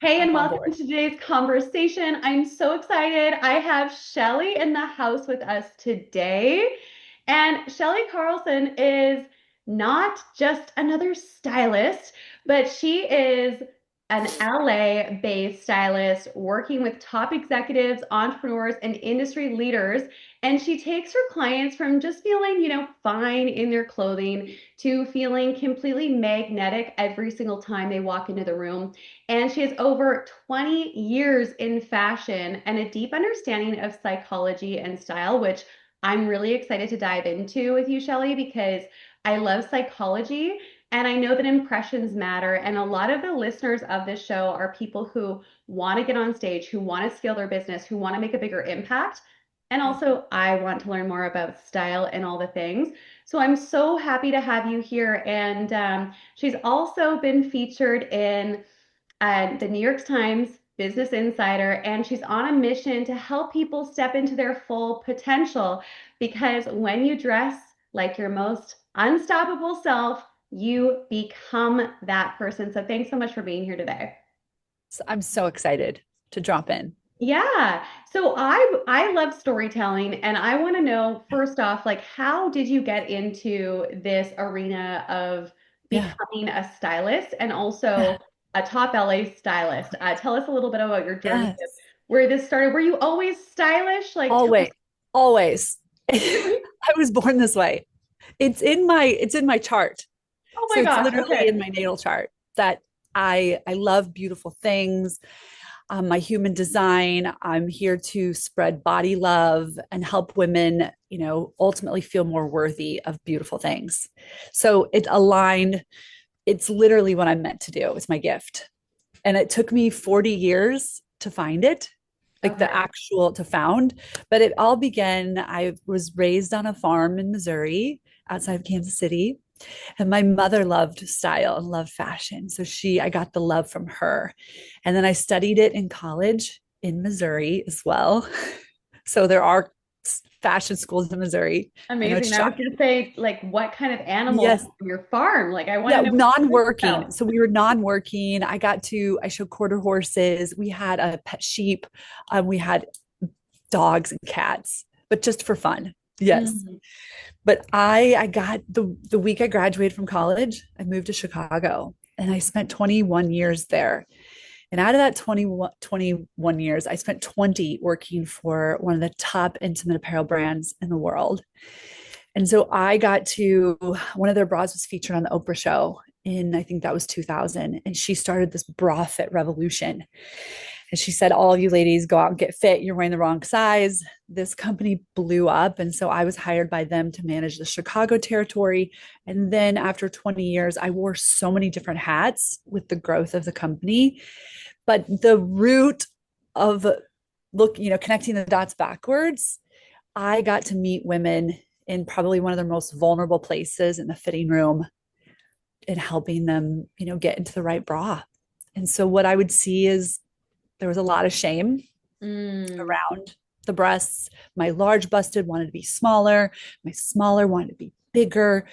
Hey, I'm and on welcome board. to today's conversation. I'm so excited. I have Chellie in the house with us today. And Chellie Carlson is not just another stylist, but she is an LA-based stylist working with top executives, entrepreneurs, and industry leaders. And she takes her clients from just feeling, fine in their clothing to feeling completely magnetic every single time they walk into the room. And she has over 20 years in fashion and a deep understanding of psychology and style, which I'm really excited to dive into with you, Chellie, because I love psychology and I know that impressions matter. And a lot of the listeners of this show are people who want to get on stage, who want to scale their business, who want to make a bigger impact. And also, I want to learn more about style and all the things. So I'm so happy to have you here. And she's also been featured in the New York Times, Business Insider, and she's on a mission to help people step into their full potential because when you dress like your most unstoppable self, you become that person. So thanks so much for being here today. So I'm so excited to drop in. Yeah. So I love storytelling and I want to know first off like how did you get into this arena of Yeah. becoming a stylist and Yeah. also a top LA stylist? Tell us a little bit about your journey of Yes. where this started. Were you always stylish? Like tell us. Always. Always. Really? I was born this way. It's in my chart. Oh So my it's gosh. literally Okay. in my natal chart that I love beautiful things. My human design. I'm here to spread body love and help women, ultimately feel more worthy of beautiful things. So it aligned. It's literally what I'm meant to do. It's my gift. And it took me 40 years to find it, like the Okay. actual to found. But it all began, I was raised on a farm in Missouri outside of Kansas City. And my mother loved style and loved fashion. So I got the love from her. And then I studied it in college in Missouri as well. So there are fashion schools in Missouri. I know it's Amazing. I was gonna shocking. say, like, what kind of animals Yes. on your farm? Like, I want Yeah, to know what it's non-working. about. So we were non-working. I showed quarter horses. We had a pet sheep. We had dogs and cats, but just for fun. Yes. Mm. But I got the week I graduated from college, I moved to Chicago and I spent 21 years there. And out of that 21 years, I spent 20 working for one of the top intimate apparel brands in the world. And so I got to one of their bras was featured on the Oprah show in I think that was 2000, and she started this bra fit revolution. And she said, all of you ladies go out and get fit. You're wearing the wrong size. This company blew up. And so I was hired by them to manage the Chicago territory. And then after 20 years, I wore so many different hats with the growth of the company. But the root of connecting the dots backwards, I got to meet women in probably one of their most vulnerable places in the fitting room and helping them, get into the right bra. And so what I would see is there was a lot of shame Mm. around the breasts. My large busted wanted to be smaller. My smaller wanted to be bigger.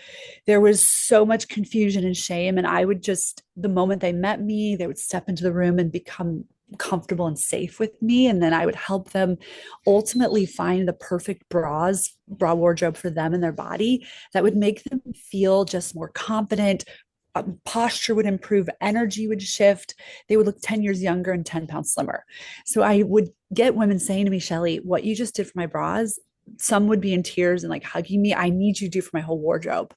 There was so much confusion and shame. And I would just, the moment they met me, they would step into the room and become comfortable and safe with me. And then I would help them ultimately find the perfect bra wardrobe for them and their body that would make them feel just more confident. Posture would improve, energy would shift. They would look 10 years younger and 10 pounds slimmer. So I would get women saying to me, Chellie, what you just did for my bras, some would be in tears and like hugging me. I need you to do for my whole wardrobe.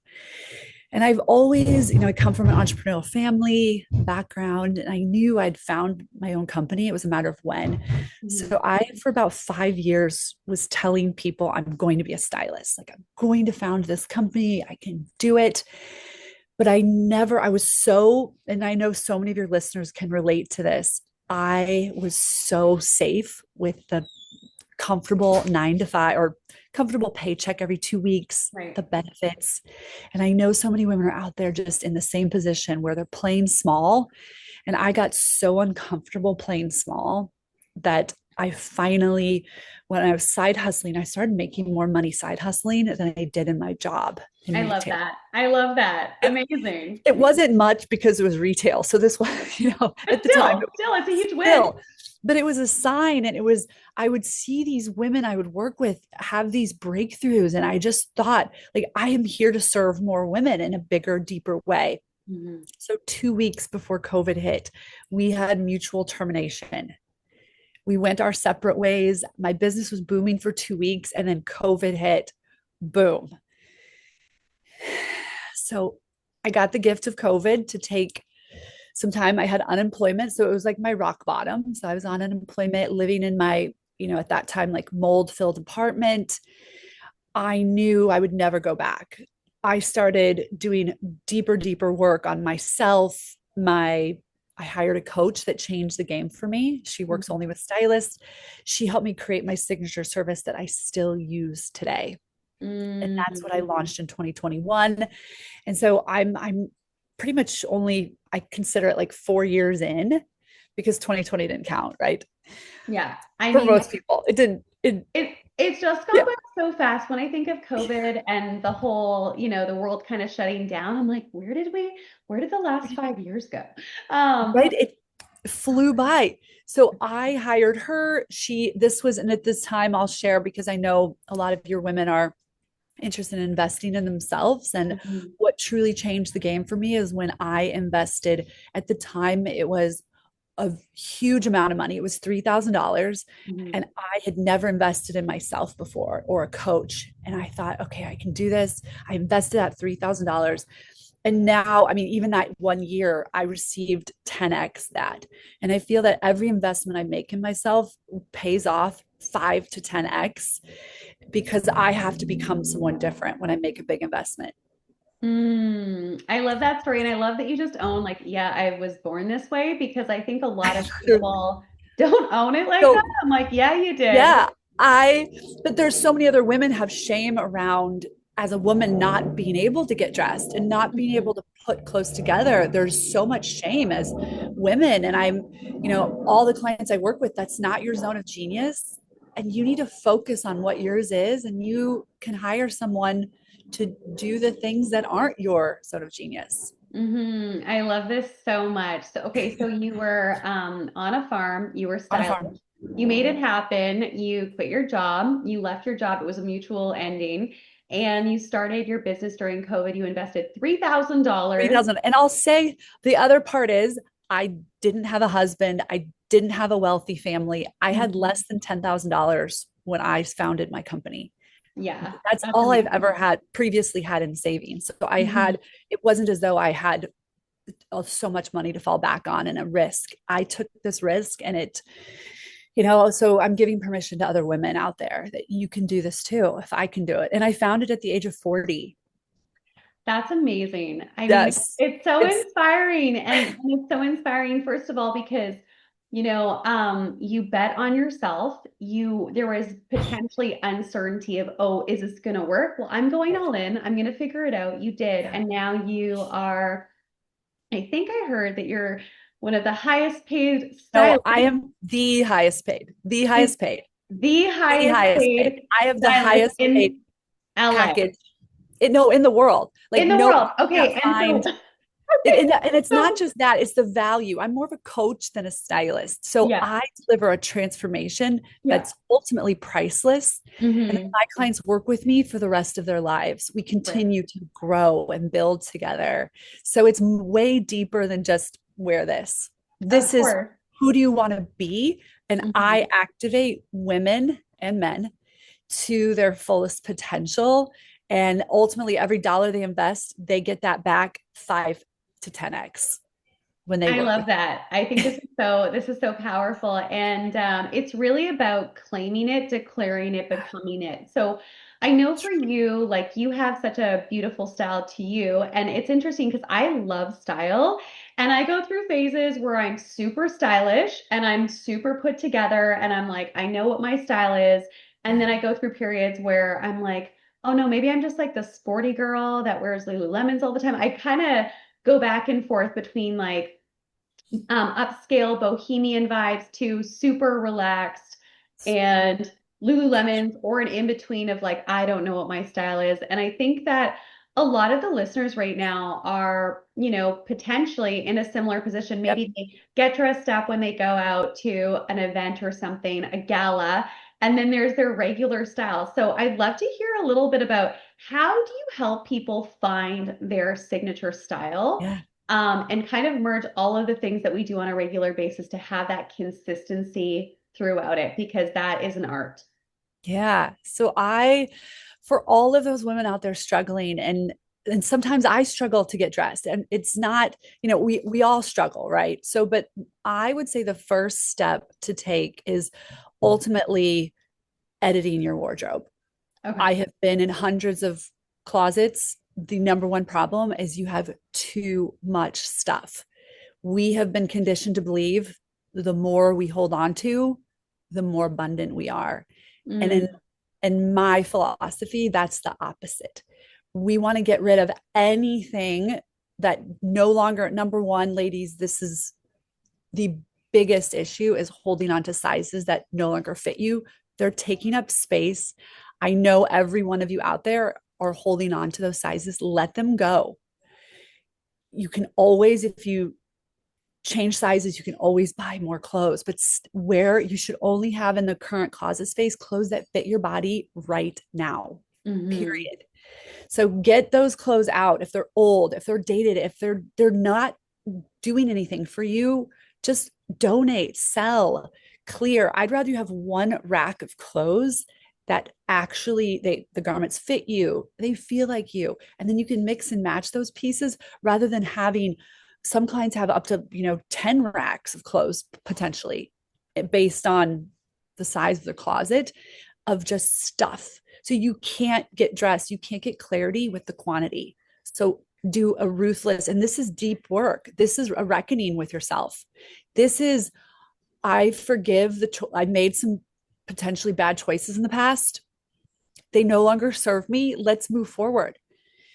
And I've always, I come from an entrepreneurial family background and I knew I'd found my own company. It was a matter of when. Mhm. So I, for about 5 years, was telling people I'm going to be a stylist. Like, I'm going to found this company. I can do it. But I was so, and I know so many of your listeners can relate to this. I was so safe with the comfortable 9 to 5 or comfortable paycheck every 2 weeks, the Right. benefits. And I know so many women are out there just in the same position where they're playing small. And I got so uncomfortable playing small that I finally, when I was side hustling, I started making more money side hustling than I did in my job in I love retail. that. I love that. It, Amazing. it wasn't much because it was retail. So this was, But at the time, still, it's a huge win. still, but it was a sign. And it was, I would see these women I would work with have these breakthroughs. And I just thought, like, I am here to serve more women in a bigger, deeper way. Mhm. So 2 weeks before COVID hit, we had mutual termination. We went our separate ways. My business was booming for 2 weeks, and then COVID hit. Boom. So I got the gift of COVID to take some time. I had unemployment. So it was like my rock bottom. So I was on unemployment, living in my, at that time, like mold filled apartment. I knew I would never go back. I started doing deeper, deeper work on myself. I hired a coach that changed the game for me. She works only with stylists. She helped me create my signature service that I still use today. And that's what I Mm. launched in 2021. And so I'm pretty much only, I consider it like 4 years in, because 2020 didn't count, right? Yeah. I For mean, most people, it didn't. it's just gone Yeah. by so fast. When I think of COVID and the whole, the world kind of shutting down, I'm like, where did the last 5 years go? Um, Right. It flew by. So I hired her. This was, and at this time I'll share because I know a lot of your women are interested in investing in themselves. And mhm, what truly changed the game for me is when I invested. At the time, it was a huge amount of money. It was $3,000. mhm. And I had never invested in myself before or a coach. And I thought, okay, I can do this. I invested that $3,000. And now, I mean, even that 1 year, I received 10x that. And I feel that every investment I make in myself pays off 5 to 10x, because I have to become someone different when I make a big investment. I love that story. And I love that you just own, like, yeah, I was born this way, because I think a lot of people don't own it like that. So I'm like, yeah, you did. yeah, but there's so many other women have shame around, as a woman, not being able to get dressed and not being Mhm. able to put clothes together. There's so much shame as women. And all the clients I work with, that's not your zone of genius. And you need to focus on what yours is, and you can hire someone to do the things that aren't your zone of genius. I love this so much. So, okay, so you were on a farm, you were On a stylish, farm. you made it happen, you quit your job, you left your job, it was a mutual ending, and you started your business during COVID. You invested $3,000. 3,000. And I'll say the other part is, I didn't have a husband. I didn't have a wealthy family. I had Mhm. less than $10,000 when I founded my company. Yeah, That's that's all I've ever amazing. had previously had in savings. So Mhm. it wasn't as though I had so much money to fall back on and a risk. I took this risk, and so I'm giving permission to other women out there that you can do this too, if I can do it. And I found it at the age of 40. That's amazing. I mean, Yes. it's so It's inspiring, and it's so inspiring, first of all, because you bet on yourself. There was potentially uncertainty of, oh, is this gonna work? Well, I'm going all in. I'm gonna figure it out. You did, yeah. and now you are, I think I heard that you're one of the highest paid No, stylists, I am the highest paid, the highest paid, the the highest highest paid. paid I have the stylist highest paid in LA, package. No, in the world. Like, in the no, world. you Okay, can't and so find it. okay, And it's not so just that, it's the value. I'm more of a coach than a stylist. So yeah, I deliver a transformation yeah. that's ultimately priceless. And then Hmm. my clients work with me for the rest of their lives. We Right. continue to grow and build together. So it's way deeper than just wear this. Of This is, course. who do you want to be? And I Hmm. activate women and men to their fullest potential. And ultimately, every dollar they invest, they get that back 5 to 10x when they I work love with that. I think this is so powerful, and it's really about claiming it, declaring it, becoming it. So I know for you, like, you have such a beautiful style to you, and it's interesting because I love style, and I go through phases where I'm super stylish and I'm super put together, and I'm like, I know what my style is, and then I go through periods where I'm like, oh no, maybe I'm just like the sporty girl that wears Lululemons all the time. I kind of go back and forth between like upscale bohemian vibes to super relaxed, and Lululemons, or an in between of like, I don't know what my style is. And I think that a lot of the listeners right now are, potentially in a similar position. Yep. Maybe they get dressed up when they go out to an event or something, a gala, and then there's their regular style. So I'd love to hear a little bit about how do you help people find their signature style? Yeah. And kind of merge all of the things that we do on a regular basis to have that consistency throughout it, because that is an art. Yeah. So for all of those women out there struggling, and sometimes I struggle to get dressed, and it's not, we all struggle, right? So, but I would say the first step to take is ultimately editing your wardrobe. Okay. I have been in hundreds of closets. The number one problem is you have too much stuff. We have been conditioned to believe the more we hold on to, the more abundant we are. And Mm, in my philosophy, that's the opposite. We want to get rid of anything that no longer, number one, ladies, this is the biggest issue, is holding on to sizes that no longer fit you. They're taking up space. I know every one of you out there are holding on to those sizes. Let them go. You can always, if you change sizes, you can always buy more clothes, but where you should only have in the current closet space clothes that fit your body right now, hmm period. So get those clothes out. If they're old, if they're dated, if they're not doing anything for you, just donate, sell, clear. I'd rather you have one rack of clothes that actually the garments fit you, they feel like you, and then you can mix and match those pieces rather than having, some clients have up to 10 racks of clothes potentially, based on the size of the closet, of just stuff. So you can't get dressed, you can't get clarity with the quantity. So do a ruthless, and this is deep work. This is a reckoning with yourself. This is, I forgive I made some potentially bad choices in the past. They no longer serve me. Let's move forward.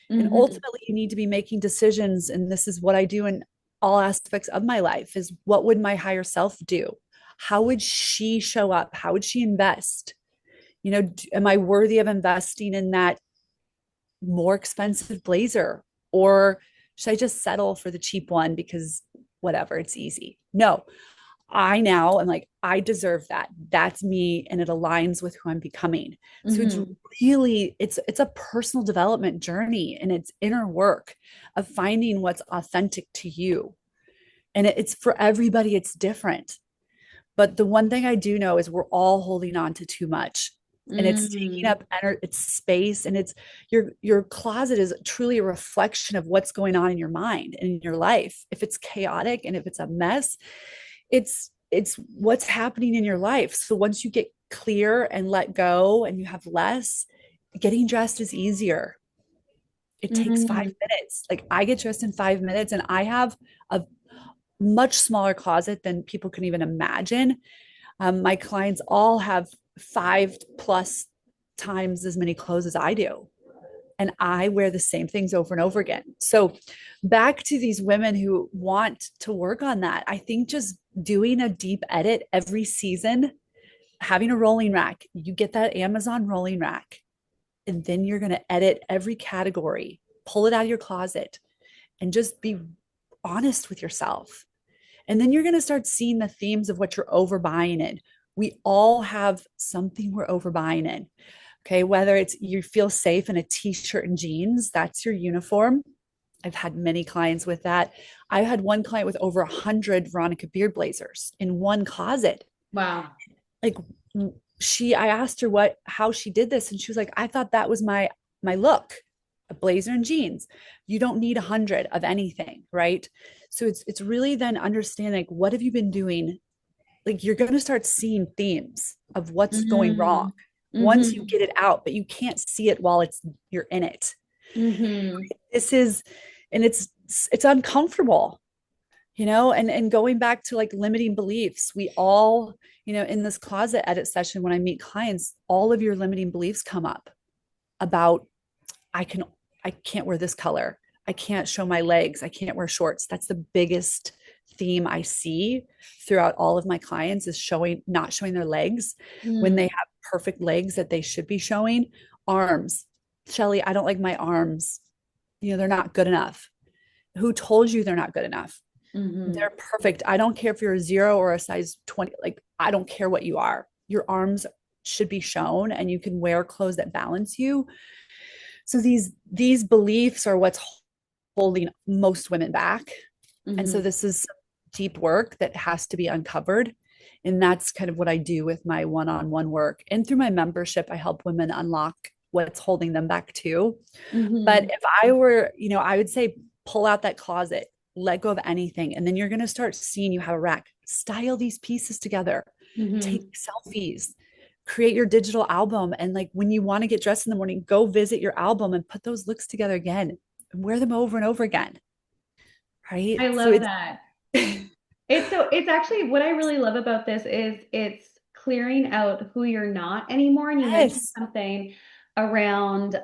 And hmm ultimately, you need to be making decisions. And this is what I do in all aspects of my life: is what would my higher self do? How would she show up? How would she invest? Am I worthy of investing in that more expensive blazer? Or should I just settle for the cheap one because whatever, it's easy? No, I now am like, I deserve that. That's me. And it aligns with who I'm becoming. So it's hmm really, it's a personal development journey, and it's inner work of finding what's authentic to you. And it's for everybody, it's different. But the one thing I do know is we're all holding on to too much, and it's taking mm up its space, and it's your closet is truly a reflection of what's going on in your mind and in your life. If it's chaotic and if it's a mess, it's what's happening in your life. So once you get clear and let go and you have less, getting dressed is easier. It takes mm 5 minutes. Like, I get dressed in 5 minutes, and I have a much smaller closet than people can even imagine. My clients all have 5+ times as many clothes as I do. And I wear the same things over and over again. So, back to these women who want to work on that, I think just doing a deep edit every season, having a rolling rack, you get that Amazon rolling rack, and then you're going to edit every category, pull it out of your closet, and just be honest with yourself. And then you're going to start seeing the themes of what you're overbuying in. We all have something we're overbuying in. Okay. Whether it's you feel safe in a t shirt and jeans, that's your uniform. I've had many clients with that. I had one client with over 100 Veronica Beard blazers in one closet. Wow. Like, I asked her how she did this. And she was like, I thought that was my look, a blazer and jeans. You don't need 100 of anything. Right. So it's really then understanding, like, what have you been doing? Like, you're going to start seeing themes of what's going wrong mm once you hmm get it out, but you can't see it while you're in it. hmm This is, and it's uncomfortable, and going back to like limiting beliefs, we all, in this closet edit session, when I meet clients, all of your limiting beliefs come up about, I can, I can't wear this color. I can't show my legs. I can't wear shorts. That's the biggest theme I see throughout all of my clients is not showing their legs when they Mm, have perfect legs that they should be showing. Arms. Chellie, I don't like my arms. They're not good enough. Who told you they're not good enough? hmm They're perfect. I don't care if you're a 0 or a size 20. Like, I don't care what you are. Your arms should be shown, and you can wear clothes that balance you. So these beliefs are what's holding most women back. And so hmm this is deep work that has to be uncovered. And that's kind of what I do with my one-on-one work. And through my membership, I help women unlock what's holding them back too. But hmm if I were, I would say pull out that closet, let go of anything. And then you're going to start seeing you have a rack. Style these pieces together, take hmm selfies, create your digital album. And like when you want to get dressed in the morning, go visit your album and put those looks together again and wear them over and over again. Right. I So love it's, that. It's actually what I really love about this is it's clearing out who you're not anymore. And you mentioned yes. something around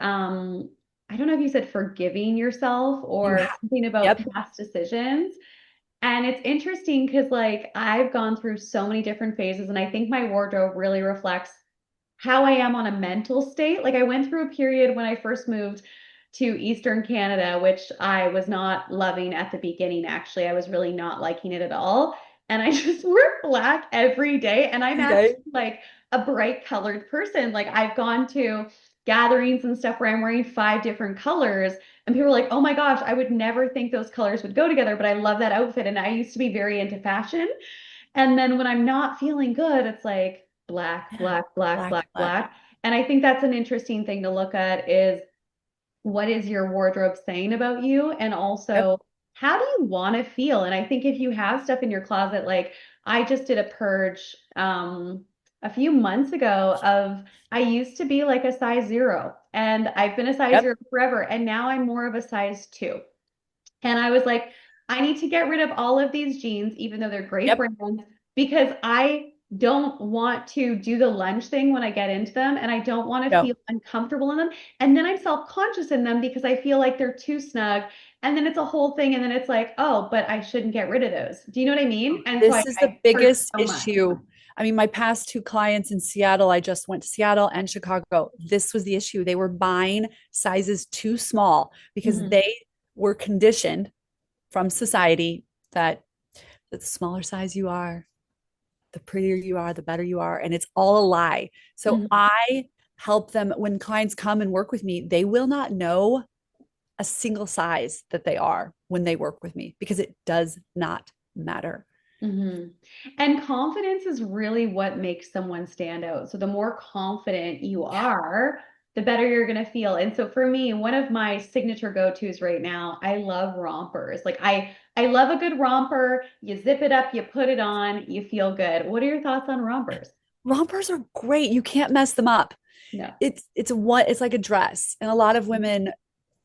I don't know if you said forgiving yourself You or have, something about yep. past decisions. And it's interesting because like I've gone through so many different phases and I think my wardrobe really reflects how I am on a mental state. Like I went through a period when I first moved to Eastern Canada, which I was not loving at the beginning, actually. I was really not liking it at all. And I just wear black every day. And I'm Every actually day. like a bright colored person. Like I've gone to gatherings and stuff where I'm wearing 5 different colors. And people are like, oh my gosh, I would never think those colors would go together, but I love that outfit. And I used to be very into fashion. And then when I'm not feeling good, it's like black, Yeah. black, black, Black, black, black. black. And I think that's an interesting thing to look at is what is your wardrobe saying about you? And Yep. also, how do you want to feel? And I think if you have stuff in your closet, like I just did a purge a few months ago of I used to be like a size 0 and I've been a size Yep. 0 forever. And now I'm more of a size 2. And I was like, I need to get rid of all of these jeans, even though they're great Yep. brands, because I don't want to do the lunge thing when I get into them and I don't want to No. feel uncomfortable in them. And then I'm self-conscious in them because I feel like they're too snug. And then it's a whole thing. And then it's like, oh, but I shouldn't get rid of those. Do you know what I mean? And so This is the I hurt biggest so much. issue. I mean, my past two clients in Seattle, I just went to Seattle and Chicago. This was the issue. They were buying sizes too small because Mhm. they were conditioned from society that the smaller size you are, the prettier you are, the better you are. And it's all a lie. So Mhm. I help them when clients come and work with me, they will not know a single size that they are when they work with me because it does not matter. hmm And confidence is really what makes someone stand out. So the more confident you Yeah. are, the better you're going to feel. And so for me, one of my signature go-tos right now, I love rompers. Like I love a good romper. You zip it up, you put it on, you feel good. What are your thoughts on rompers? Rompers are great. You can't mess them up. No. It's like a dress. And a lot of women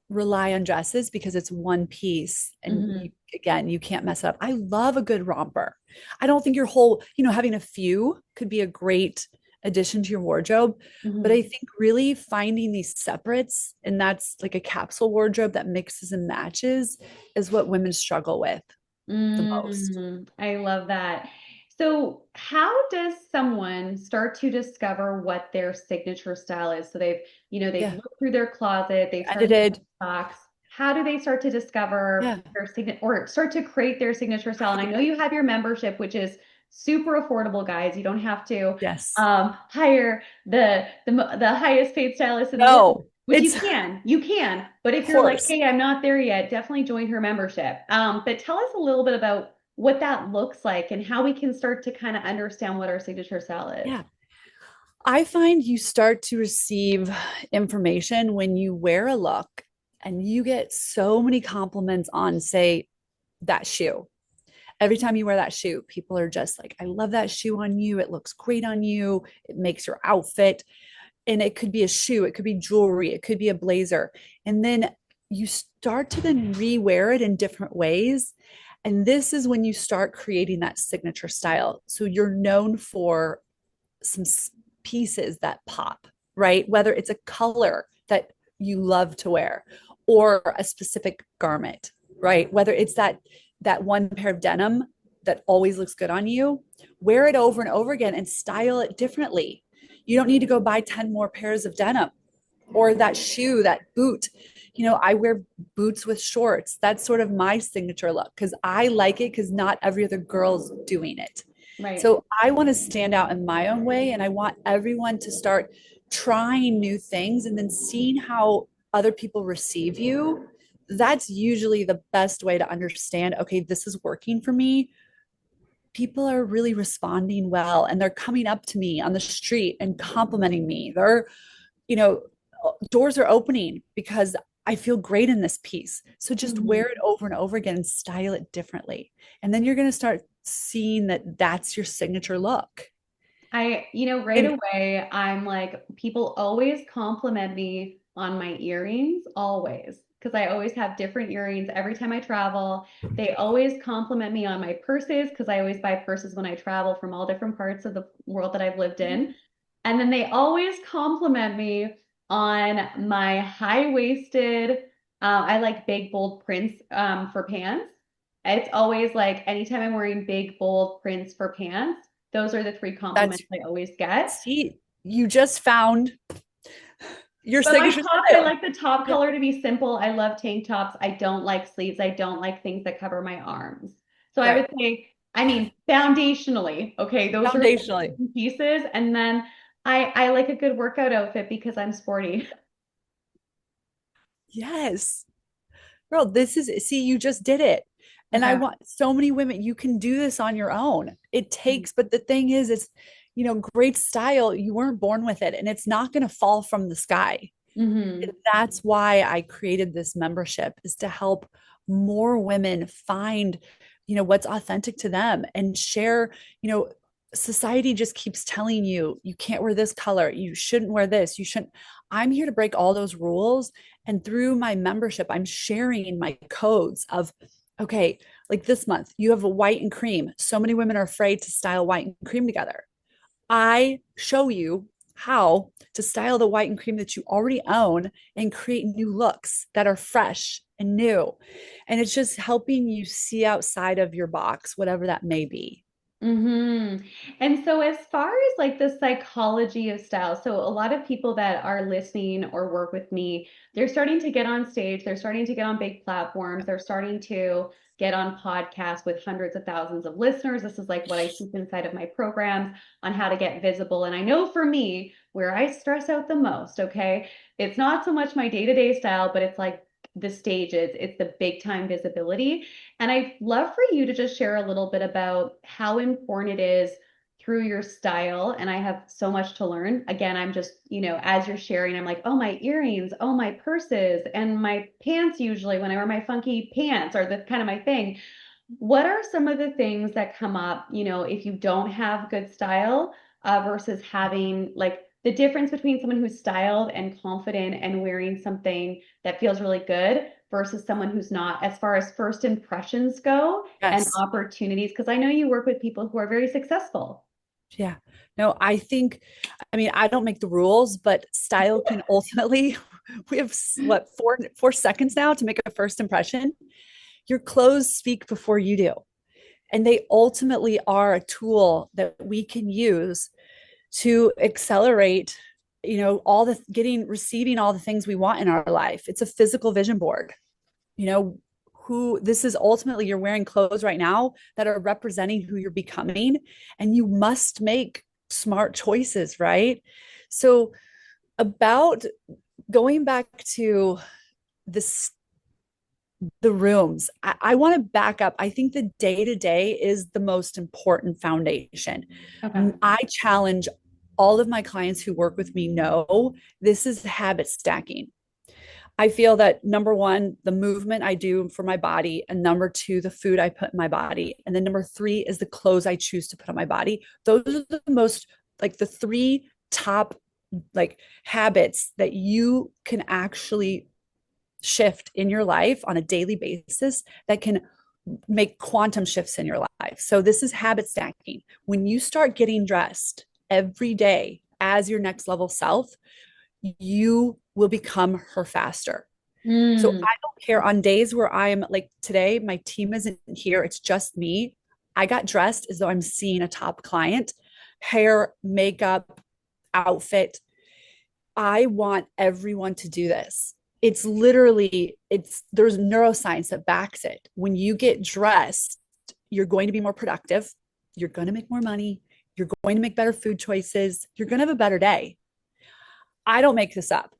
rely on dresses because it's one piece and hmm you again you can't mess it up. I love a good romper. I don't think your whole, having a few could be a great addition to your wardrobe, but I hmm think really finding these separates and that's like a capsule wardrobe that mixes and matches is what women struggle with the most. I love that. So, how does someone start to discover what their signature style is? So they've Yeah. looked through their closet, they've started to Edited. box. How do they start to discover Yeah. their signature or start to create their signature style? And I know you have your membership, which is super affordable, guys. You don't have to Yes. hire the highest paid stylist in the world. No, Which it's of you can. But if you're like, course. hey, I'm not there yet, definitely join her membership. But tell us a little bit about what that looks like and how we can start to kind of understand what our signature style is. Yeah. I find you start to receive information when you wear a look and you get so many compliments on, say, that shoe. Every time you wear that shoe, people are just like, I love that shoe on you. It looks great on you. It makes your outfit. And it could be a shoe, it could be jewelry, it could be a blazer. And then you start to then rewear it in different ways. And this is when you start creating that signature style. So you're known for some pieces that pop, right? Whether it's a color that you love to wear or a specific garment, right? Whether it's that that one pair of denim that always looks good on you, wear it over and over again and style it differently. You don't need to go buy 10 more pairs of denim or that shoe, that boot. I wear boots with shorts. That's sort of my signature look because I like it because not every other girl's doing it. Right. So I want to stand out in my own way and I want everyone to start trying new things and then seeing how other people receive you. That's usually the best way to understand, okay, this is working for me. People are really responding well and they're coming up to me on the street and complimenting me. You know, Doors are opening because I feel great in this piece. So just wear Mhm. it over and over again and style it differently. And then you're going to start seeing that that's your signature look. Right And away, I'm like, people always compliment me on my earrings, always, because I always have different earrings every time I travel. They always compliment me on my purses because I always buy purses when I travel from all different parts of the world that I've lived in. And then they always compliment me on my high-waisted, I like big, bold prints for pants. It's always like anytime I'm wearing big, bold prints for pants, those are the three that's, compliments I always get. see, you just found your But my signature tops, I style. like the top Yeah, color to be simple. I love tank tops. I don't like sleeves. I don't like things that cover my arms. So I right. would say, I mean, foundationally, okay, those are Foundationally. pieces. And then I like a good workout outfit because I'm sporty. Yes. Girl, see, you just did it. And I Okay. want so many women, you can do this on your own. It takes, but the thing is, great style. You weren't born with it, and it's not going to fall from the sky. Mm-hmm. That's why I created this membership is to help more women find, what's authentic to them and share, you know, society just keeps telling you you can't wear this color, you shouldn't wear this, you shouldn't. I'm here to break all those rules. And through my membership, I'm sharing my codes of, okay, like this month, you have a white and cream. So many women are afraid to style white and cream together. I show you how to style the white and cream that you already own and create new looks that are fresh and new. And it's just helping you see outside of your box, whatever that may be. Mm-hmm. And so, as far as like the psychology of style, so a lot of people that are listening or work with me, they're starting to get on stage, they're starting to get on big platforms, they're starting to get on podcasts with hundreds of thousands of listeners. This is like what I teach inside of my programs on how to get visible. And I know for me, where I stress out the most, okay, it's not so much my day-to-day style, but it's like the stages, it's the big time visibility. And I'd love for you to just share a little bit about how important it is through your style. And I have so much to learn. Again, I'm just, as you're sharing, I'm like, oh, my earrings, oh, my purses, and my pants usually when I wear my funky pants are the kind of my thing. What are some of the things that come up, if you don't have good style versus having like the difference between someone who's styled and confident and wearing something that feels really good versus someone who's not, as far as first impressions go and Yes. opportunities? Because I know you work with people who are very successful. Yeah. No, I mean, I don't make the rules, but style can ultimately, we have what, 4 seconds now to make a first impression. Your clothes speak before you do. And they ultimately are a tool that we can use to accelerate, all the receiving all the things we want in our life. It's a physical vision board. You know, who this is ultimately, you're wearing clothes right now that are representing who you're becoming, and you must make smart choices, right? So, about going back to this the rooms, I want to back up. I think the day to day is the most important foundation. Okay. I challenge all of my clients who work with me know this is habit stacking. I feel that number one, the movement I do for my body, and number two, the food I put in my body, and then number three is the clothes I choose to put on my body. Those are the most, like, the three top, like, habits that you can actually shift in your life on a daily basis that can make quantum shifts in your life. So this is habit stacking. When you start getting dressed every day as your next level self, you will become her faster. So Mm. I don't care on days where I am like today, my team isn't here, it's just me. I got dressed as though I'm seeing a top client, hair, makeup, outfit. I want everyone to do this. It's literally, there's neuroscience that backs it. When you get dressed, you're going to be more productive. You're going to make more money. You're going to make better food choices. You're going to have a better day. I don't make this up.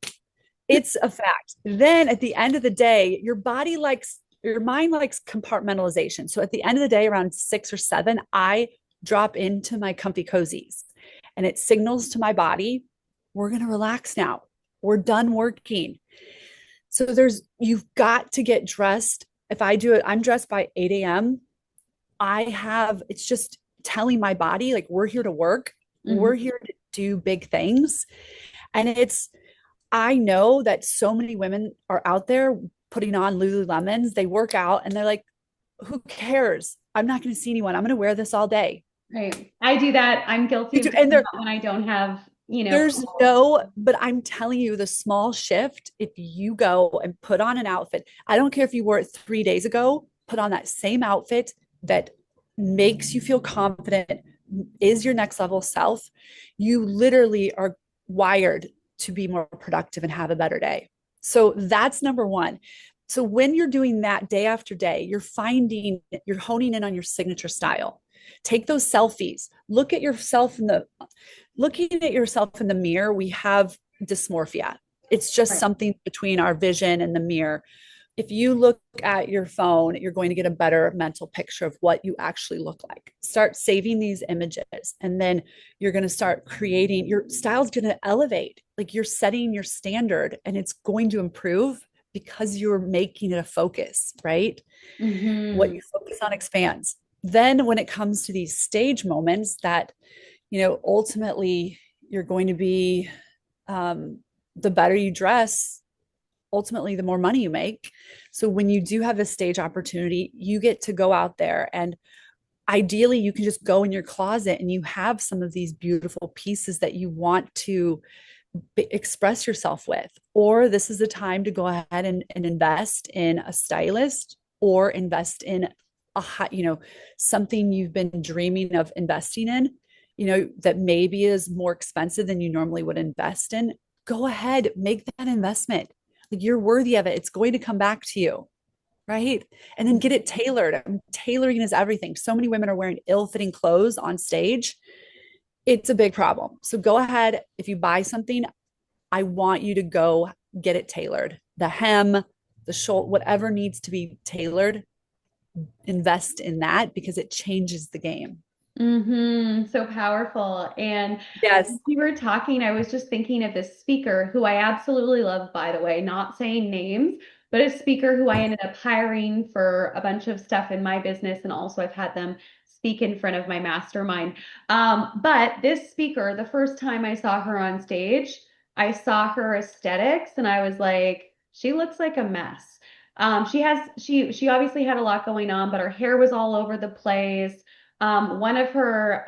It's a fact. Then at the end of the day, your mind likes compartmentalization. So at the end of the day, around 6 or 7, I drop into my comfy cozies and it signals to my body, we're going to relax now. We're done working. So you've got to get dressed. If I do it, I'm dressed by 8 a.m. It's just telling my body, like, we're here to work. We're Mhm. here to do big things. And I know that so many women are out there putting on Lululemons. They work out and they're like, who cares? I'm not going to see anyone. I'm going to wear this all day. Right. I do that. I'm guilty You of do, doing and that when I don't have, there's no, but I'm telling you, the small shift, if you go and put on an outfit, I don't care if you wore it 3 days ago, put on that same outfit that makes you feel confident, is your next level self. You literally are wired to be more productive and have a better day. So that's number one. So when you're doing that day after day, you're honing in on your signature style. Take those selfies. Looking at yourself in the mirror, we have dysmorphia. It's just Right. something between our vision and the mirror. If you look at your phone, you're going to get a better mental picture of what you actually look like. Start saving these images, and then you're going to start creating your style's going to elevate. Like, you're setting your standard and it's going to improve because you're making it a focus, right? What Hmm. you focus on expands. Then when it comes to these stage moments that, ultimately you're going to be, the better you dress, ultimately the more money you make. So when you do have this stage opportunity, you get to go out there, and ideally you can just go in your closet and you have some of these beautiful pieces that you want to express yourself with. Or this is the time to go ahead and invest in a stylist, or invest in something you've been dreaming of investing in, that maybe is more expensive than you normally would invest in. Go ahead, make that investment. Like, you're worthy of it. It's going to come back to you. Right. And then get it tailored. Tailoring is everything. So many women are wearing ill-fitting clothes on stage. It's a big problem. So go ahead. If you buy something, I want you to go get it tailored. The hem, the shoulder, whatever needs to be tailored, invest in that because it changes the game. So powerful. And Yes. as we were talking, I was just thinking of this speaker who I absolutely love, by the way, not saying names, but a speaker who I ended up hiring for a bunch of stuff in my business. And also, I've had them speak in front of my mastermind. But this speaker, the first time I saw her on stage, I saw her aesthetics and I was like, she looks like a mess. She obviously had a lot going on, but her hair was all over the place. One of her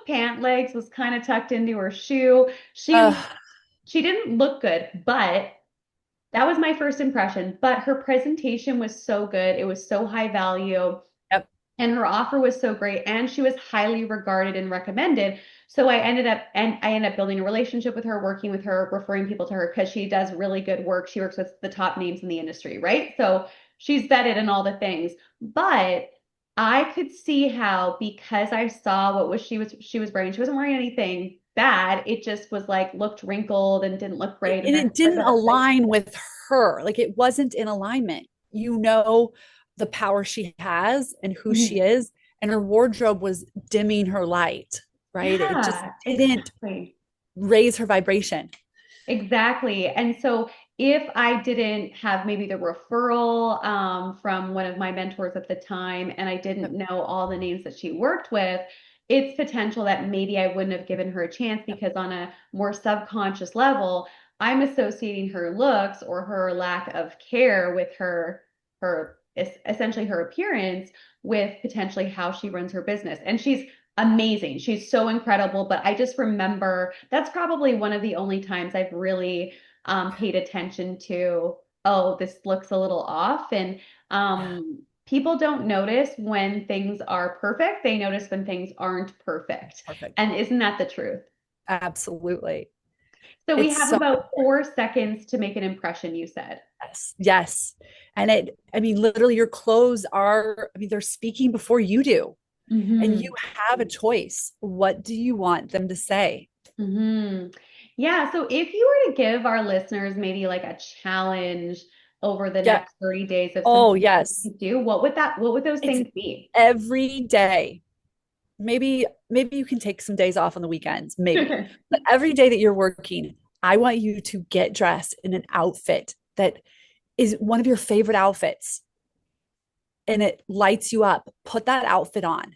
pant legs was kind of tucked into her shoe. Uh, She didn't look good, but that was my first impression. But her presentation was so good. It was so high value, yep. and her offer was so great, and she was highly regarded and recommended. So I ended up building a relationship with her, working with her, referring people to her because she does really good work. She works with the top names in the industry, right? So she's vetted and all the things. But I could see how, because I saw what was she was wearing. She wasn't wearing anything bad. It just was like looked wrinkled and didn't look great. And And then it as didn't I was like, align with her. Like, it wasn't in alignment. The power she has and who she mhm. is, and her wardrobe was dimming her light, right? It just Yeah, didn't exactly. raise her vibration. Exactly. And so if I didn't have maybe the referral from one of my mentors at the time and I didn't Yep, know all the names that she worked with, it's potential that maybe I wouldn't have given her a chance yep, because on a more subconscious level, I'm associating her looks or her lack of care with essentially her appearance with potentially how she runs her business. And she's amazing. She's so incredible. But I just remember that's probably one of the only times I've really paid attention to oh, this looks a little off. And Yeah, people don't notice when things are perfect. They notice when things aren't perfect. perfect. And isn't that the truth? Absolutely. So we It's have so about important. 4 seconds to make an impression, you said. Yes. Yes. And I mean, literally, your clothes are, I mean, they're speaking before you do. And you Hmm. have a choice. What do you want them to say? Hmm. Yeah. So if you were to give our listeners maybe like a challenge over the Yeah. next 30 days of Oh, something yes. to do, what would those It's things be? every day. Maybe you can take some days off on the weekends, maybe. But every day that you're working, I want you to get dressed in an outfit that is one of your favorite outfits and it lights you up. Put that outfit on.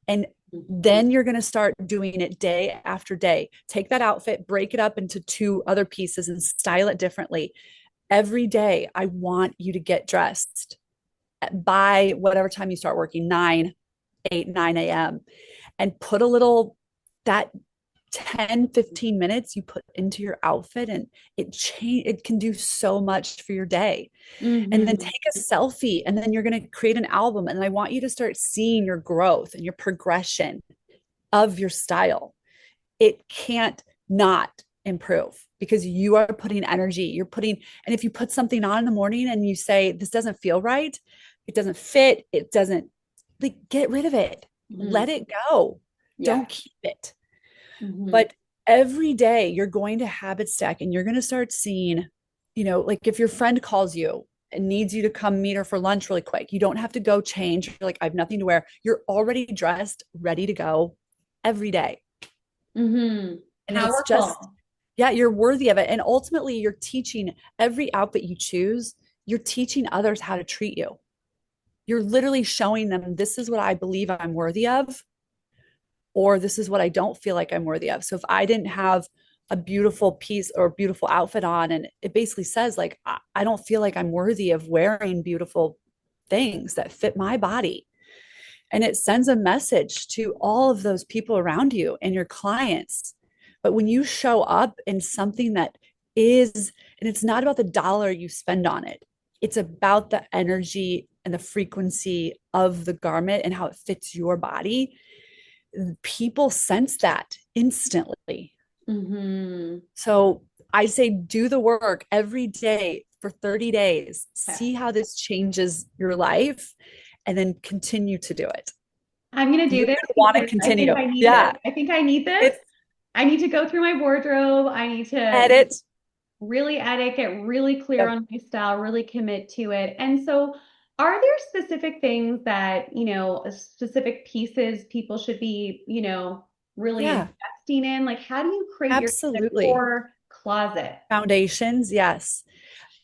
And then you're going to start doing it day after day. Take that outfit, break it up into two other pieces and style it differently. Every day, I want you to get dressed by whatever time you start working, 9, 8, 9 a.m. and put a little, that 10-15 minutes you put into your outfit and it can do so much for your day. And then Hmm. take a selfie and then you're going to create an album and I want you to start seeing your growth and your progression of your style. It can't not improve because you are putting energy, you're putting, and if you put something on in the morning and you say this doesn't feel right, it doesn't fit, it doesn't, like, get rid of it, let Hmm. it go, Yeah. don't keep it. Hmm. But every day you're going to habit stack and you're going to start seeing, like if your friend calls you and needs you to come meet her for lunch really quick, you don't have to go change. You're like, I have nothing to wear. You're already dressed, ready to go every day. Hmm. And it's just, Powerful. yeah, you're worthy of it. And ultimately, you're teaching every outfit you choose, you're teaching others how to treat you. You're literally showing them this is what I believe I'm worthy of, or this is what I don't feel like I'm worthy of. So if I didn't have a beautiful piece or beautiful outfit on, and it basically says, like, I don't feel like I'm worthy of wearing beautiful things that fit my body. And it sends a message to all of those people around you and your clients. But when you show up in something that is, and it's not about the dollar you spend on it, it's about the energy and the frequency of the garment and how it fits your body, people sense that instantly. Hmm. So I say do the work every day for 30 days, Okay. see how this changes your life, and then continue to do it. I'm going to do You're this going to want to because I think continue. I need this. Yeah. I think I need this. It's I need to go through my wardrobe. I need to edit. really edit, get really clear Yep. on my style, really commit to it. And so, are there specific things that, specific pieces people should be, really Yeah, investing in? Like, how do you create your kind of absolutely. core closet? Foundations. Yes.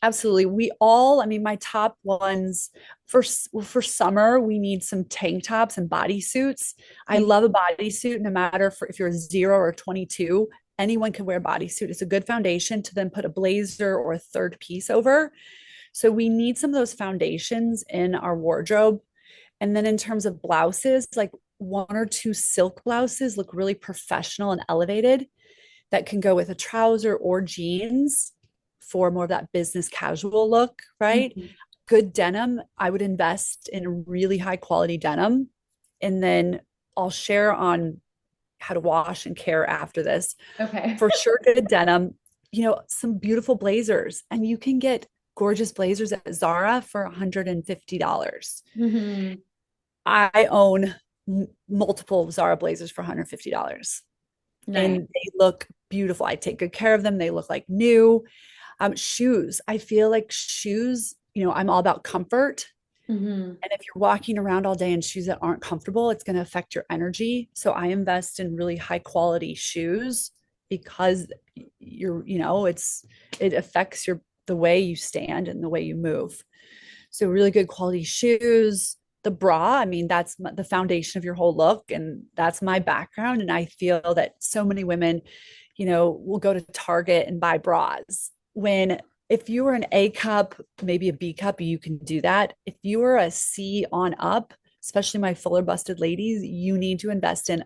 Absolutely. We all, I mean, my top ones for summer, we need some tank tops and bodysuits. I Mhm. love a bodysuit, no matter if you're 0 or 22, anyone can wear a bodysuit. It's a good foundation to then put a blazer or a third piece over. So we need some of those foundations in our wardrobe. And then in terms of blouses, like 1 or 2 silk blouses look really professional and elevated that can go with a trouser or jeans for more of that business casual look, right? Mhm. Good denim, I would invest in really high quality denim. And then I'll share on how to wash and care after this. Okay. For sure, good denim, some beautiful blazers. And you can get gorgeous blazers at Zara for $150. Hmm. I own multiple Zara blazers for $150 Nice. and they look beautiful. I take good care of them. They look like new. Shoes. I feel like shoes, I'm all about comfort. Hmm. And if you're walking around all day in shoes that aren't comfortable, it's going to affect your energy. So I invest in really high quality shoes because it affects the way you stand and the way you move. So really good quality shoes. The bra, I mean, that's the foundation of your whole look. And that's my background. And I feel that so many women, will go to Target and buy bras. When if you were an A cup, maybe a B cup, you can do that. If you are a C on up, especially my fuller busted ladies, you need to invest in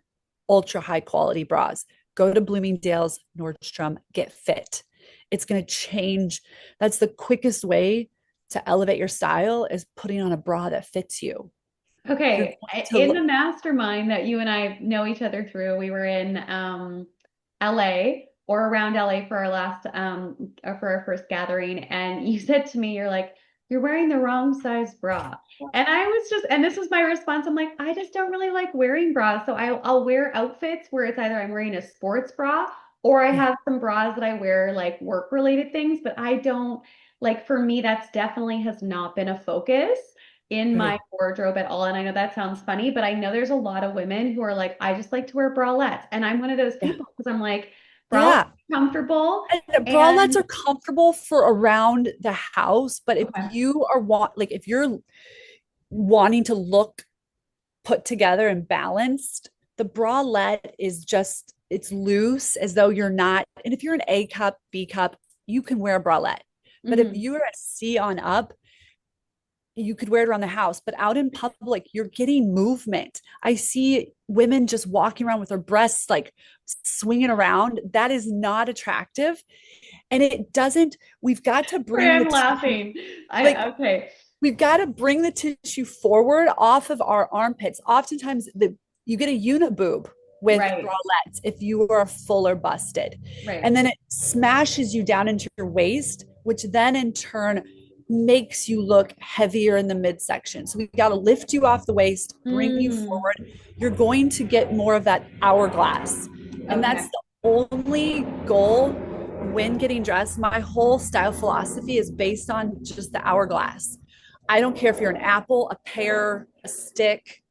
ultra high quality bras. Go to Bloomingdale's, Nordstrom, get fit. it's going to change. That's the quickest way to elevate your style is putting on a bra that fits you. You're Okay, going to in the look, mastermind that you and I know each other through, we were in LA or around LA for our last for our first gathering, and you said to me, you're like, you're wearing the wrong size bra. And I was just, and this was my response. I'm like, I just don't really like wearing bras. So I'll wear outfits where it's either I'm wearing a sports bra or I yeah, have some bras that I wear like work related things, but I don't like for me, that's definitely has not been a focus in my right. wardrobe at all. And I know that sounds funny, but I know there's a lot of women who are like, I just like to wear bralettes. And I'm one of those Yeah. people because I'm like, bralettes Yeah. are comfortable. And bralettes And are comfortable for around the house, but if okay. you are like if you're wanting to look put together and balanced, the bralette is just it's loose as though you're not. And if you're an A cup, B cup, you can wear a bralette. But if Hmm. you're a C on up, you could wear it around the house, but out in public, you're getting movement. I see women just walking around with their breasts like swinging around. That is not attractive. And it doesn't, we've got to Sorry, bring the I'm tissue, laughing. like, Okay. we've got to bring the tissue forward off of our armpits. Oftentimes, you get a uniboob with Right. bralettes if you are full or busted. Right. And then it smashes you down into your waist, which then in turn makes you look heavier in the midsection. So we got to lift you off the waist, bring you Mm. forward. You're going to get more of that hourglass. And that's Okay. the only goal when getting dressed. My whole style philosophy is based on just the hourglass. I don't care if you're an apple, a pear, a stick.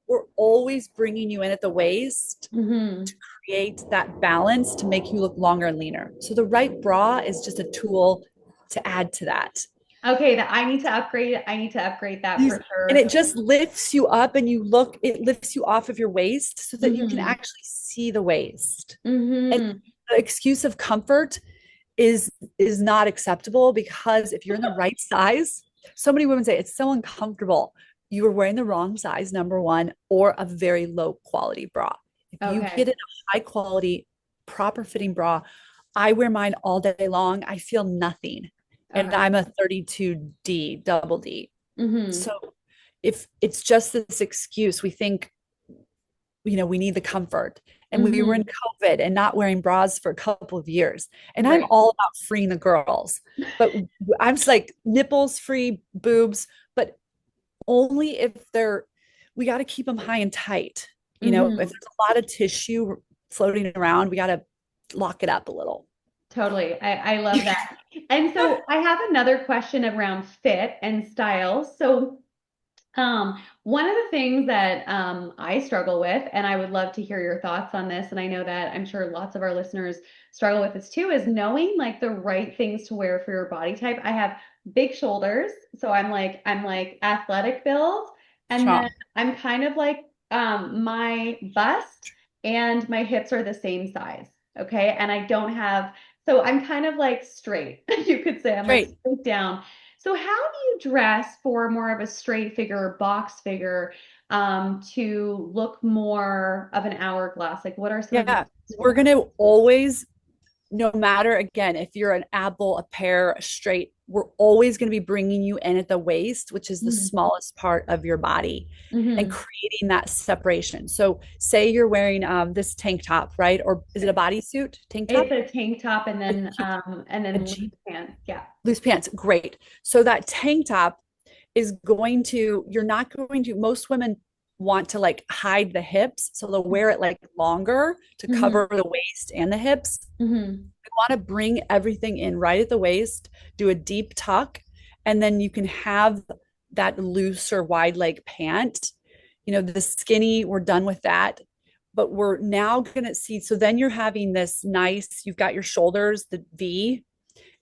We're always bringing you in at the waist to Hmm. create that balance to make you look longer and leaner. So the right bra is just a tool to add to that. Okay, that I need to upgrade. I need to upgrade that You, for and sure. it just lifts you up and it lifts you off of your waist so that you can Hmm. actually see the waist. And Hmm. the excuse of comfort is is not acceptable because if you're in the right size, so many women say it's so uncomfortable. You are wearing the wrong size, number one, or a very low quality bra. If you get Okay. in a high quality, proper fitting bra, I wear mine all day long. I feel nothing. And Okay. I'm a 32D, double D. Hmm. So if it's just this excuse, we think, we need the comfort. And we were in Hmm. COVID and not wearing bras for a couple of years. And I'm Right. all about freeing the girls, but I'm just like nipples free, boobs, but only if we got to keep them high and tight. If there's Hmm. a lot of tissue floating around, we got to lock it up a little. Totally. I love that. And so I have another question around fit and style. So one of the things that I struggle with, and I would love to hear your thoughts on this, and I know that I'm sure lots of our listeners struggle with this too, is knowing like the right things to wear for your body type. I have big shoulders, so I'm like athletic build, and then Strong. I'm kind of like my bust and my hips are the same size. Okay, and I don't have, so I'm kind of like straight, you could say. I'm like Great. straight down. So how do you dress for more of a straight figure or box figure to look more of an hourglass? Like what are some of your Yeah. tips for We're that? going to always, no matter again, if you're an apple, a pear, a straight, we're always going to be bringing you in at the waist, which is the Hmm. smallest part of your body, and Hmm. creating that separation. So, say you're wearing this tank top, right? Or is it a bodysuit tank It's top? a tank top A, and a then loose jean, pants. Yeah. loose pants. Great. So that tank top is going to, you're not going to, most women want to like hide the hips. So they'll wear it like longer to Hmm. cover the waist and the hips. Hmm. We want to bring everything in right at the waist, do a deep tuck, and then you can have that loose or wide leg pant. The skinny, we're done with that. But we're now going to see. So then you're having this nice, you've got your shoulders, the V,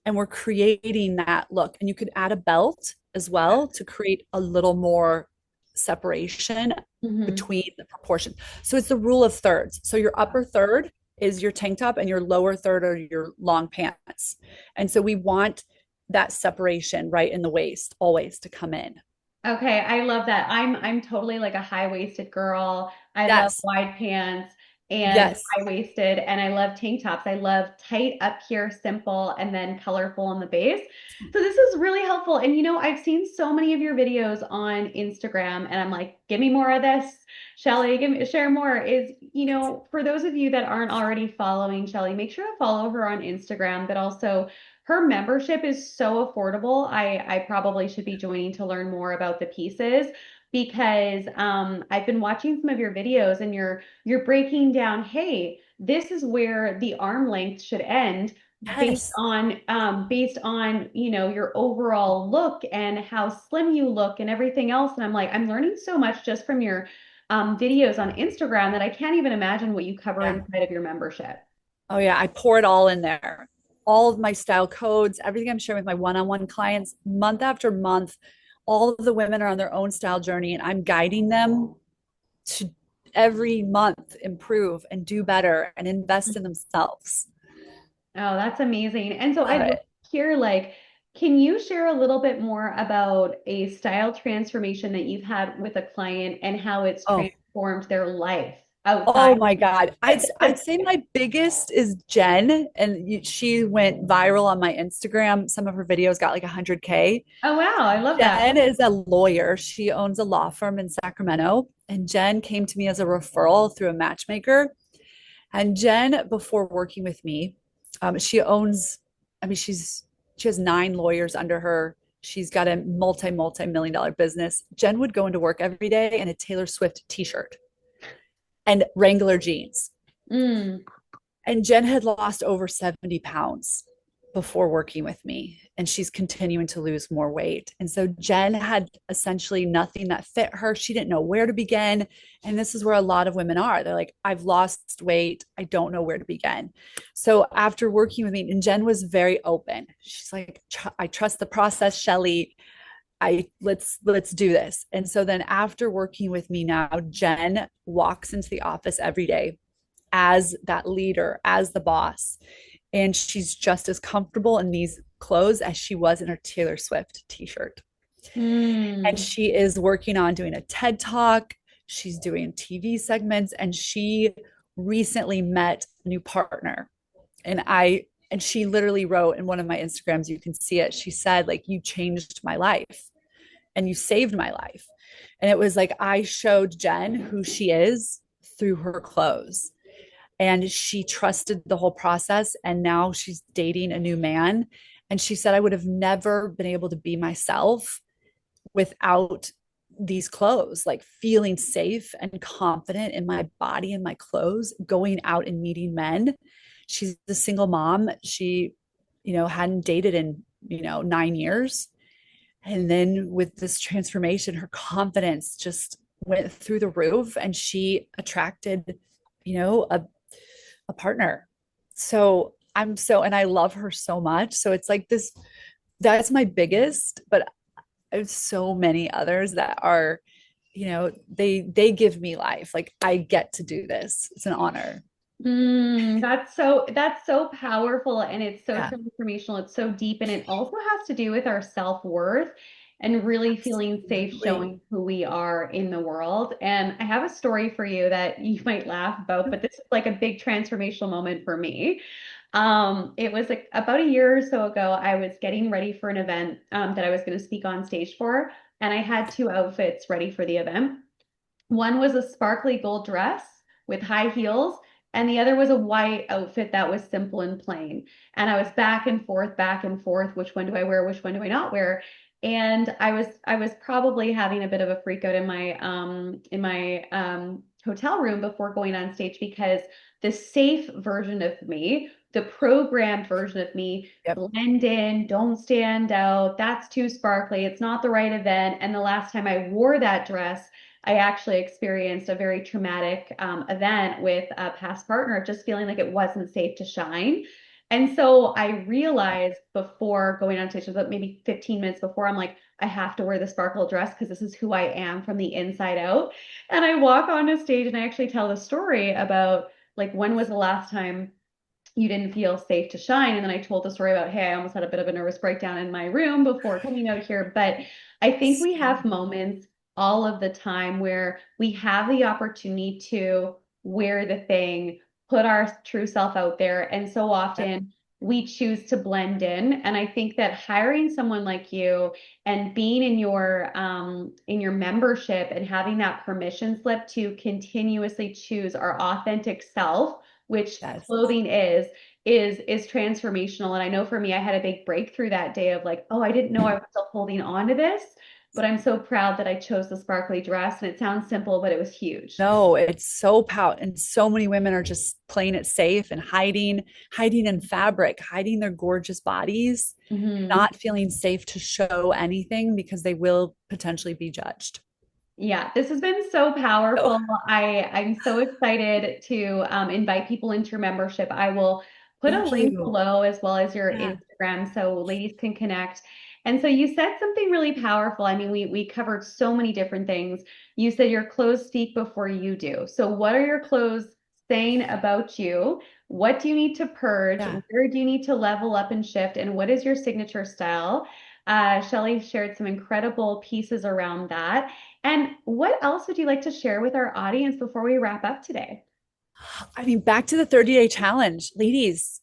and we're creating that look. And you could add a belt as well to create a little more separation Hmm. between the proportions. So it's the rule of thirds. So your upper third is your tank top and your lower third are your long pants. And so we want that separation right in the waist always to come in. Okay, I love that. I'm totally like a high-waisted girl. I love Yes. wide pants. and Yes. high-waisted, and I love tank tops. I love tight up here, simple, and then colorful on the base. So this is really helpful. And I've seen so many of your videos on Instagram, and I'm like, give me more of this. Chellie, share more. For those of you that aren't already following Chellie, make sure to follow her on Instagram, but also her membership is so affordable. I probably should be joining to learn more about the pieces because I've been watching some of your videos and you're breaking down, hey, this is where the arm length should end Yes. based on your overall look and how slim you look and everything else. And I'm like, I'm learning so much just from your videos on Instagram that I can't even imagine what you cover Yeah. inside of your membership. Oh yeah, I pour it all in there. All of my style codes, everything I'm sharing with my one-on-one clients, month after month, all of the women are on their own style journey, and I'm guiding them to every month improve and do better and invest in themselves. Oh, that's amazing. And so Love I'd love it. to hear, like, can you share a little bit more about a style transformation that you've had with a client and how it's Oh, transformed their life oh outside? my God. I'd say my biggest is Jen, and she went viral on my Instagram. Some of her videos got like 100K. Oh, wow. I love that. Jen is a lawyer. She owns a law firm in Sacramento. And Jen came to me as a referral through a matchmaker. And Jen, before working with me, she owns, I mean, she has 9 lawyers under her. She's got a multi-million dollar business. Jen would go into work every day in a Taylor Swift t-shirt and Wrangler jeans. Mm. And Jen had lost over 70 pounds before working with me, and she's continuing to lose more weight. And so Jen had essentially nothing that fit her. She didn't know where to begin. And this is where a lot of women are. They're like, I've lost weight. I don't know where to begin. So after working with me, and Jen was very open. She's like, I trust the process, Chellie. Let's do this. And so then after working with me now, Jen walks into the office every day as that leader, as the boss. And she's just as comfortable in these clothes as she was in her Taylor Swift t-shirt. And Mm. she is working on doing a TED Talk. She's doing TV segments, and she recently met a new partner. And she literally wrote in one of my Instagrams, you can see it. She said, like, you changed my life and you saved my life. And it was like I showed Jen who she is through her clothes, and she trusted the whole process, and now she's dating a new man. And she said, I would have never been able to be myself without these clothes, like feeling safe and confident in my body and my clothes, going out and meeting men. She's a single mom. She hadn't dated in 9 years. And then with this transformation, her confidence just went through the roof, and she attracted a partner. So and I love her so much. So it's like this, that's my biggest, but I have so many others that are, they give me life. Like, I get to do this. It's an honor. That's so powerful and it's so Yeah, transformational. It's so deep and it also has to do with our self-worth and really feeling safe absolutely. showing who we are in the world. And I have a story for you that you might laugh about, but this is like a big transformational moment for me. It was like about a year or so ago, I was getting ready for an event that I was going to speak on stage for, and I had two outfits ready for the event. One was a sparkly gold dress with high heels, and the other was a white outfit that was simple and plain. And I was back and forth, which one do I wear, which one do I not wear? And I was probably having a bit of a freak out in my hotel room before going on stage because the safe version of me, the programmed version of me, Yep. blend in, don't stand out, that's too sparkly, it's not the right event. And the last time I wore that dress, I actually experienced a very traumatic event with a past partner of just feeling like it wasn't safe to shine. And so I realized before going on stage, about maybe 15 minutes before, I'm like, I have to wear the sparkle dress because this is who I am from the inside out. And I walk onto stage and I actually tell the story about like when was the last time you didn't feel safe to shine. And then I told the story about, hey, I almost had a bit of a nervous breakdown in my room before coming out here. But I think we have moments all of the time where we have the opportunity to wear the thing, put our true self out there. And so Yep. often we choose to blend in. And I think that hiring someone like you and being in your membership and having that permission slip to continuously choose our authentic self, which Yes. clothing is transformational. And I know for me, I had a big breakthrough that day of like, oh, I didn't know I was still holding on to this, but I'm so proud that I chose the sparkly dress. And it sounds simple, but it was huge. No, it's so pout, and so many women are just playing it safe and hiding in fabric, hiding their gorgeous bodies, Mhm. not feeling safe to show anything because they will potentially be judged. Yeah, this has been so So, powerful. I'm so excited to invite people into your membership. I will put a thank link you. below as well as your Yeah. Instagram so ladies can connect. And so you said something really powerful. I mean, we covered so many different things. You said your clothes speak before you do. So what are your clothes saying about you? What do you need to purge? Yeah. Where do you need to level up and shift? And what is your signature style? Chellie shared some incredible pieces around that. And what else would you like to share with our audience before we wrap up today? I mean, back to the 30-day challenge. Ladies,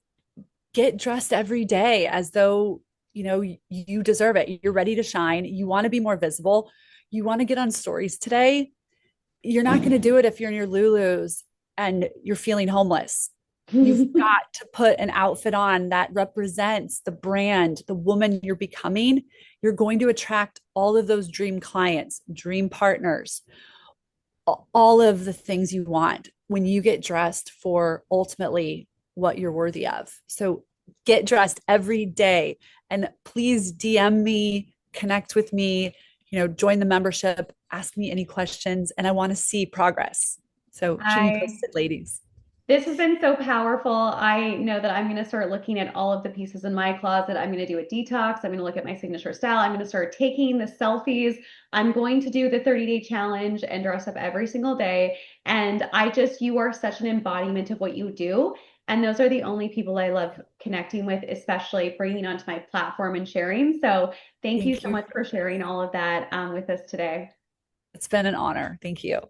get dressed every day as though, you deserve it. You're ready to shine. You want to be more visible. You want to get on stories today. You're not going to do it if you're in your Lulus and you're feeling homeless. You've got to put an outfit on that represents the brand, the woman you're becoming. You're going to attract all of those dream clients, dream partners, all of the things you want when you get dressed for ultimately what you're worthy of. So get dressed every day, and please DM me, connect with me, join the membership, ask me any questions, and I want to see progress. So keep me I posted, ladies. This has been so powerful. I know that I'm going to start looking at all of the pieces in my closet. I'm going to do a detox. I'm going to look at my signature style. I'm going to start taking the selfies. I'm going to do the 30-day challenge and dress up every single day. And you are such an embodiment of what you do. And those are the only people I love connecting with, especially bringing onto my platform and sharing. So thank you Thank so you. much for sharing all of that with us today. It's been an honor. Thank you.